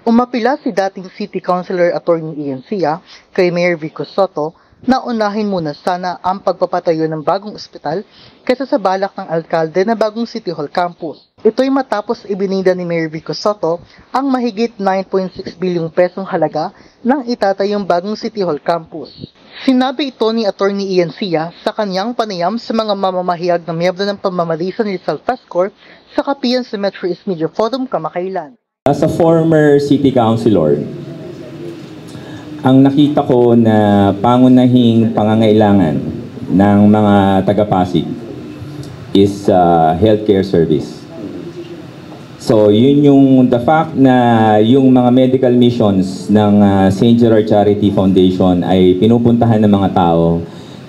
Umapila si dating City Councilor Atty. Ian Sia kay Mayor Vico Sotto na unahin muna sana ang pagpapatayo ng bagong ospital kaysa sa balak ng alkalde na bagong City Hall campus. Ito'y matapos ibinida ni Mayor Vico Sotto ang mahigit 9.6 bilyong pesong halaga ng itatayong bagong City Hall campus. Sinabi ito ni Atty. Ian Sia sa kanyang panayam sa mga mamamahayag na miyembro ng pamamalisan Rizal Festcorp sa kapihan sa Metro East Media Forum kamakailan. As a former city councilor, ang nakita ko na pangunahing pangangailangan ng mga taga-Pasig is healthcare service. So yun yung the fact na yung mga medical missions ng St. Gerard Charity Foundation ay pinupuntahan ng mga tao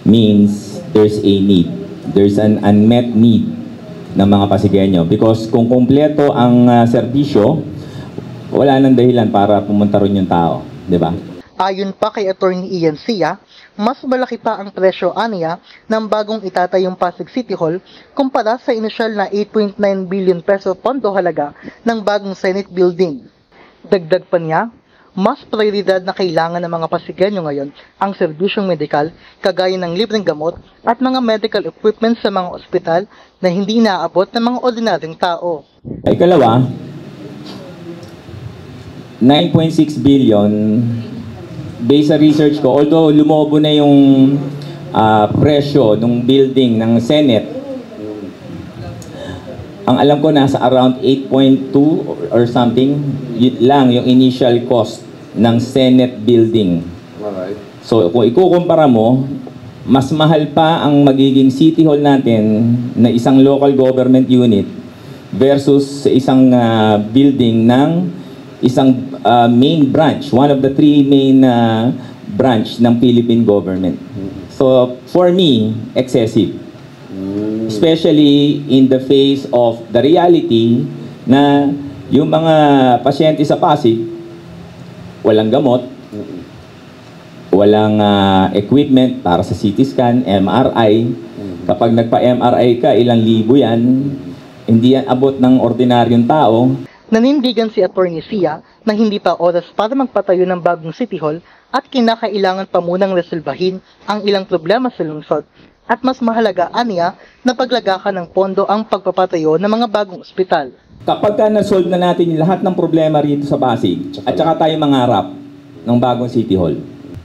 means there's a need. There's an unmet need ng mga Pasigueño because kung kumpleto ang serbisyo, wala nang dahilan para pumunta ron yung tao, di ba? Ayon pa kay Atty. Ian Sia, mas malaki pa ang presyo aniya ng bagong itatayong Pasig City Hall kumpara sa inisyal na 8.9 billion peso pondo halaga ng bagong Senate building. Dagdag pa niya, mas prioridad na kailangan ng mga Pasigueño ngayon ang serbisyong medikal kagaya ng libreng gamot at mga medical equipment sa mga ospital na hindi naaabot ng mga ordinaryong tao. Ikalawa, 9.6 billion, based sa research ko, although lumobo na yung presyo ng building ng Senate, ang alam ko nasa around 8.2 or something, yun lang yung initial cost ng Senate building. Alright. So kung ikukumpara mo, mas mahal pa ang magiging City Hall natin na isang local government unit versus sa isang building ng isang main branch, one of the three main branch ng Philippine government. So for me, excessive. Especially in the face of the reality na yung mga pasyente sa Pasig, walang gamot, walang equipment para sa CT scan, MRI. Kapag nagpa-MRI ka, ilang libo yan, hindi yan abot ng ordinaryong tao. Nanindigan si Atty. Sia na hindi pa oras para magpatayo ng bagong City Hall at kinakailangan pa munang resolbahin ang ilang problema sa lungsod at mas mahalaga aniya na paglagakan ng pondo ang pagpapatayo ng mga bagong ospital. Kapag na-solve na natin lahat ng problema rito sa Pasig at saka tayo mangarap ng bagong City Hall,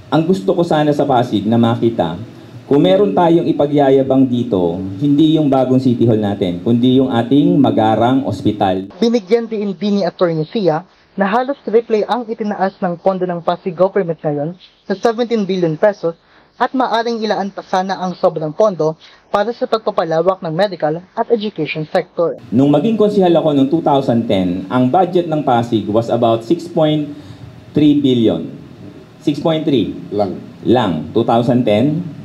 ang gusto ko sana sa Pasig na makita, kung meron tayong ipagyayabang dito, hindi yung bagong City Hall natin, kundi yung ating magarang ospital. Binigyan din ni Atty. Sia na halos triple ang itinaas ng pondo ng Pasig government ngayon sa 17 billion pesos at maaring ilaan pa sana ang sobrang pondo para sa pagpapalawak ng medical at education sector. Nung maging konsehal ako noong 2010, ang budget ng Pasig was about 6.3 billion. 6.3 lang 2010.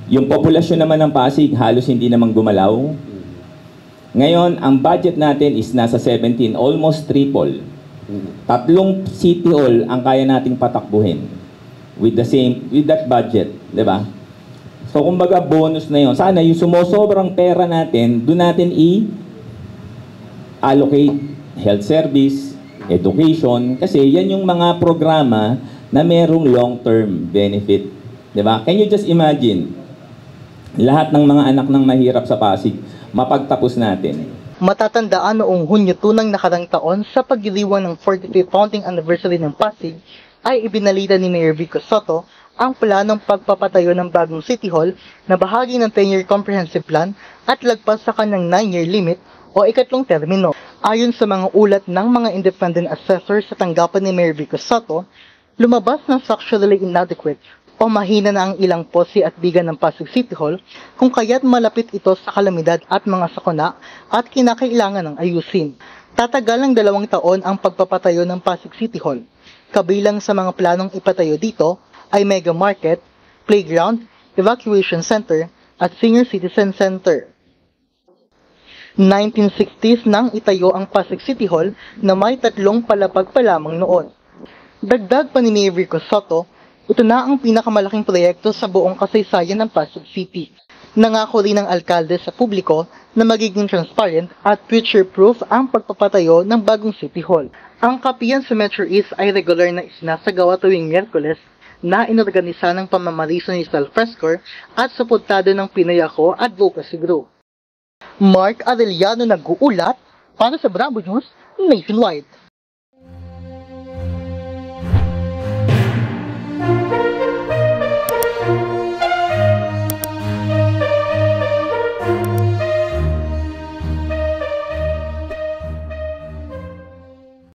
Yung populasyon naman ng Pasig halos hindi naman gumalaw. Ngayon, ang budget natin is nasa 17, almost triple. 3 City Hall ang kaya nating patakbuhin with that budget, 'di ba? So kumbaga bonus na 'yon. Sana yung sumosobrang pera natin, doon natin allocate health service, education kasi yan yung mga programa na merong long-term benefit, 'di ba? Can you just imagine? Lahat ng mga anak ng mahirap sa Pasig, mapagtapos natin. Matatandaan noong Hunyo tunang nakarang taon sa pagdiriwang ng 45th founding anniversary ng Pasig, ay ibinalita ni Mayor Vico Sotto ang planong pagpapatayo ng bagong City Hall na bahagi ng 10-year comprehensive plan at lagpas sa kanyang 9-year limit o ikatlong termino. Ayon sa mga ulat ng mga independent assessors sa tanggapan ni Mayor Vico Sotto, lumabas ng structurally inadequate o mahina na ang ilang posi at bigan ng Pasig City Hall kung kaya't malapit ito sa kalamidad at mga sakuna at kinakailangan ng ayusin. Tatagal ng 2 taon ang pagpapatayo ng Pasig City Hall. Kabilang sa mga planong ipatayo dito ay mega market, playground, evacuation center at senior citizen center. 1960s nang itayo ang Pasig City Hall na may 3 palapag pa lamang noon. Dagdag pa ni Mayor Vico Sotto, ito na ang pinakamalaking proyekto sa buong kasaysayan ng Pasig City. Nangako rin ng alkalde sa publiko na magiging transparent at future-proof ang pagpapatayo ng bagong City Hall. Ang kapiyan sa Metro East ay regular na isinasagawa tuwing Miyerkules na inorganisa ng pamamariso ni Sal Frescor at suportado ng Pinoy Ako Advocacy Group. Mark Arellano nag-uulat para sa Bravo News Nationwide.